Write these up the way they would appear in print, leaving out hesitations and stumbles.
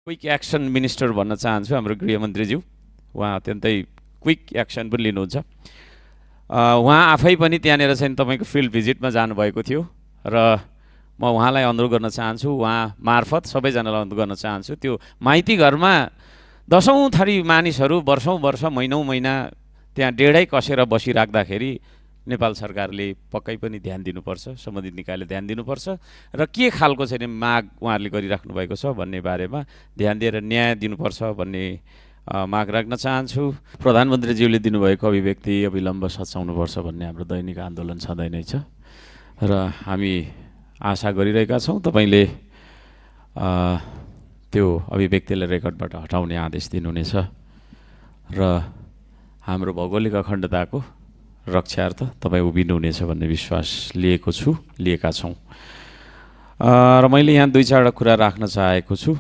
Quick action minister भन्न चाहन्छु हाम्रो गृहमन्त्रीज्यू। उहाँ अत्यन्तै क्विक एक्सन पनि लिनुहुन्छ। उहाँ आफै पनि त्यहाँनिर चाहिँ तपाईँको फिल्ड भिजिटमा जानुभएको थियो र म उहाँलाई अनुरोध गर्न चाहन्छु, उहाँ मार्फत सबैजनालाई अनुरोध गर्न चाहन्छु, त्यो माइती घरमा दशौँ थरी मानिसहरू वर्षौँ वर्ष महिनौँ महिना त्यहाँ डेढै कसेर बसिराख्दाखेरि नेपाल सरकारले पक्कै पनि ध्यान दिनुपर्छ, सम्बन्धित निकायले ध्यान दिनुपर्छ र के खालको चाहिँ माग उहाँहरूले गरिराख्नु भएको छ भन्ने बारेमा ध्यान दिएर न्याय दिनुपर्छ भन्ने माग राख्न चाहन्छु। प्रधानमन्त्रीज्यूले दिनुभएको अभिव्यक्ति अविलम्ब सच्याउनुपर्छ भन्ने हाम्रो दैनिक आन्दोलन छँदै नै छ र हामी आशा गरिरहेका छौँ तपाईँले त्यो अभिव्यक्तिलाई रेकर्डबाट हटाउने आदेश दिनुहुनेछ र हाम्रो भौगोलिक अखण्डताको रक्षार्थ तपाईँ उभिनुहुनेछ भन्ने विश्वास लिएका छौँ। र मैले यहाँ दुई चारवटा कुरा राख्न चाहेको छु।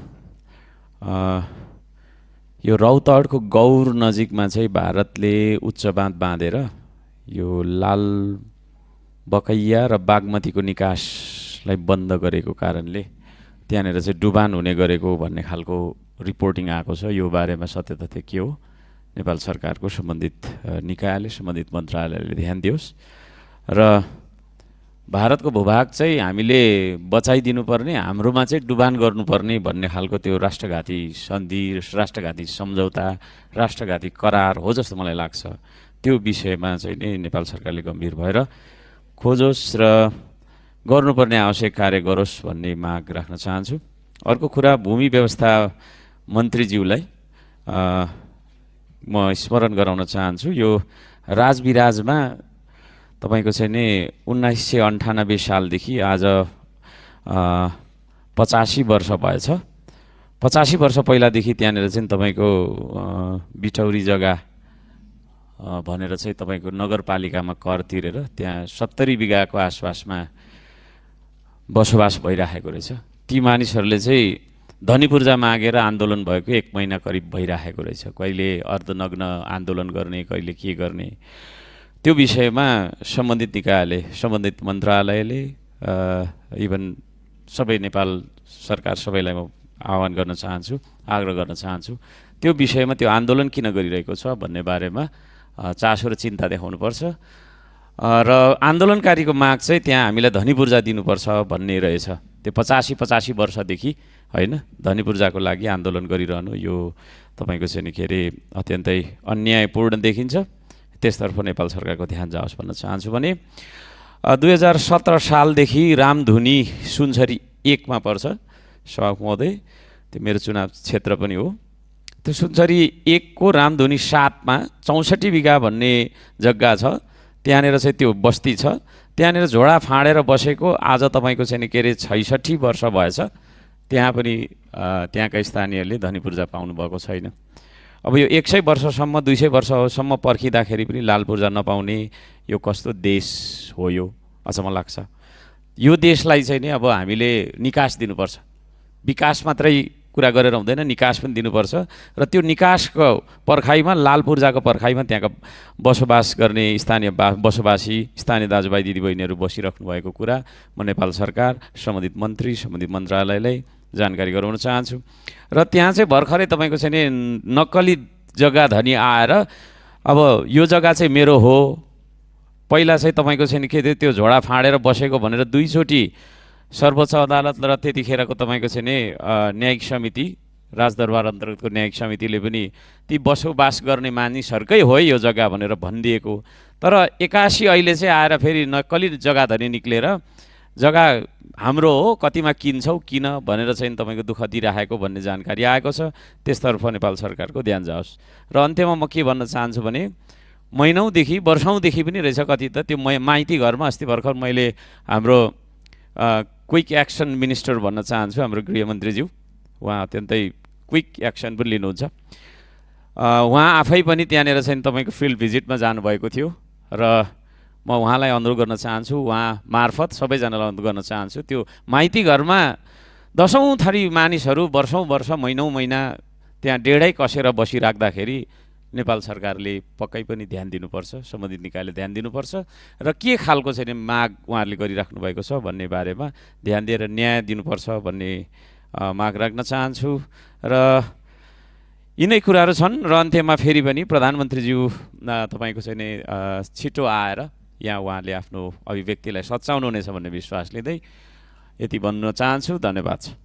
यो रौतहटको गौर नजिकमा चाहिँ भारतले उच्च बाँध बाँधेर यो लाल बकैया र बागमतीको निकासलाई बन्द गरेको कारणले त्यहाँनिर चाहिँ डुबान हुने गरेको भन्ने खालको रिपोर्टिङ आएको छ। यो बारेमा सत्य तथ्य के हो, नेपाल सरकारको सम्बन्धित निकायले, सम्बन्धित मन्त्रालयले ध्यान दियोस् र भारतको भूभाग चाहिँ हामीले बचाइदिनुपर्ने, हाम्रोमा चाहिँ डुबान गर्नुपर्ने भन्ने खालको त्यो राष्ट्रघाती सन्धि, राष्ट्रघाती सम्झौता, राष्ट्रघाती करार हो जस्तो मलाई लाग्छ। त्यो विषयमा चाहिँ नै नेपाल सरकारले गम्भीर भएर खोजोस् र गर्नुपर्ने आवश्यक कार्य गरोस् भन्ने माग राख्न चाहन्छु। अर्को कुरा, भूमि व्यवस्था मन्त्रीज्यूलाई म स्मरण गराउन चाहन्छु। यो राजविराजमा तपाईँको चाहिँ नि 1998 सालदेखि आज 85 वर्ष भएछ। 85 वर्ष पहिलादेखि त्यहाँनिर चाहिँ तपाईँको बिटौरी जग्गा भनेर चाहिँ तपाईँको नगरपालिकामा कर तिरेर त्यहाँ 70 बिघाको आसपासमा बसोबास भइराखेको रहेछ। ती मानिसहरूले चाहिँ धनी पूर्जा मागेर आन्दोलन भएको 1 महिना करिब भइराखेको रहेछ। कहिले अर्धनग्न आन्दोलन गर्ने, कहिले के गर्ने, त्यो विषयमा सम्बन्धित निकायले, सम्बन्धित मन्त्रालयले, इभन सबै नेपाल सरकार सबैलाई म आह्वान गर्न चाहन्छु, आग्रह गर्न चाहन्छु, त्यो विषयमा त्यो आन्दोलन किन गरिरहेको छ भन्ने बारेमा चासो र चिन्ता देखाउनुपर्छ र आन्दोलनकारीको माग चाहिँ त्यहाँ हामीलाई धनी पूर्जा दिनुपर्छ भन्ने रहेछ। त्यो 85 वर्षदेखि होइन, धनी पूर्जाको लागि आन्दोलन गरिरहनु यो तपाईँको चाहिँ के अरे अत्यन्तै अन्यायपूर्ण देखिन्छ। त्यसतर्फ नेपाल सरकारको ध्यान जाओस् भन्न चाहन्छु। भने 2017 सालदेखि रामधुनी सुनसरी 1 मा पर्छ, सभामुख महोदय, त्यो मेरो चुनाव क्षेत्र पनि हो। त्यो सुनसरी 1 को रामधुनी 7 मा 64 बिघा भन्ने जग्गा छ, त्यहाँनिर चाहिँ त्यो बस्ती छ। त्यहाँनिर झोडा फाँडेर बसेको आज तपाईँको चाहिँ के अरे 66 वर्ष भएछ। त्यहाँ पनि त्यहाँका स्थानीयहरूले धनी पूर्जा पाउनुभएको छैन। अब यो 100 वर्षसम्म, 200 वर्षसम्म पर्खिँदाखेरि पनि लाल पूर्जा नपाउने यो कस्तो देश हो, यो अचम्म लाग्छ। यो देशलाई चाहिँ नि अब हामीले निकास दिनुपर्छ, विकास मात्रै कुरा गरेर हुँदैन, निकास पनि दिनुपर्छ र त्यो निकासको पर्खाइमा, लाल पूर्जाको पर्खाइमा त्यहाँका बसोबास गर्ने बसोबासी स्थानीय दाजुभाइ दिदीबहिनीहरू बसिराख्नु भएको कुरा म नेपाल सरकार, सम्बन्धित मन्त्री, सम्बन्धित मन्त्रालयलाई जानकारी गराउन चाहन्छु। र त्यहाँ चाहिँ भर्खरै तपाईँको चाहिँ नि नक्कली जग्गा धनी आएर अब यो जग्गा चाहिँ मेरो हो, पहिला चाहिँ तपाईँको चाहिँ के थियो, त्यो झोडा फाँडेर बसेको भनेर 2 चोटि सर्वोच्च अदालत र त्यतिखेरको तपाईँको चाहिँ नि न्यायिक समिति, राजदरबार अन्तर्गतको न्यायिक समितिले पनि ती बसोबास गर्ने मानिसहरूकै हो यो जग्गा भनेर भनिदिएको। तर 81 अहिले चाहिँ आएर फेरि नक्कली जग्गा धनी निक्लेर जग्गा हाम्रो हो, कतिमा किन्छौ किन भनेर चाहिँ तपाईँको दुःख दिइराखेको भन्ने जानकारी आएको छ। त्यसतर्फ नेपाल सरकारको ध्यान जाओस्। र अन्त्यमा म के भन्न चाहन्छु भने महिनौदेखि, वर्षौँदेखि पनि रहेछ कति त त्यो माइती घरमा। अस्ति भर्खर मैले हाम्रो क्विक एक्सन मिनिस्टर भन्न चाहन्छु हाम्रो गृहमन्त्रीज्यू। उहाँ अत्यन्तै क्विक एक्सन पनि लिनुहुन्छ। उहाँ आफै पनि त्यहाँनिर चाहिँ तपाईँको फिल्ड भिजिटमा जानुभएको थियो र म उहाँलाई अनुरोध गर्न चाहन्छु, उहाँ मार्फत सबैजनालाई अनुरोध गर्न चाहन्छु, त्यो माइती घरमा दशौँ थरी मानिसहरू वर्षौँ वर्ष महिनौँ महिना त्यहाँ डेढै कसेर बसिराख्दाखेरि नेपाल सरकारले पक्कै पनि ध्यान दिनुपर्छ, सम्बन्धित निकायले ध्यान दिनुपर्छ र के खालको चाहिँ माग उहाँहरूले गरिराख्नु भएको छ भन्ने बारेमा ध्यान दिएर न्याय दिनुपर्छ भन्ने माग राख्न चाहन्छु र यिनै कुराहरू छन् र अन्त्यमा फेरि पनि प्रधानमन्त्रीज्यू तपाईँको चाहिँ नि छिटो आएर यहाँ उहाँले आफ्नो अभिव्यक्तिलाई सच्याउनु हुनेछ भन्ने विश्वास लिँदै यति भन्न चाहन्छु। धन्यवाद छ।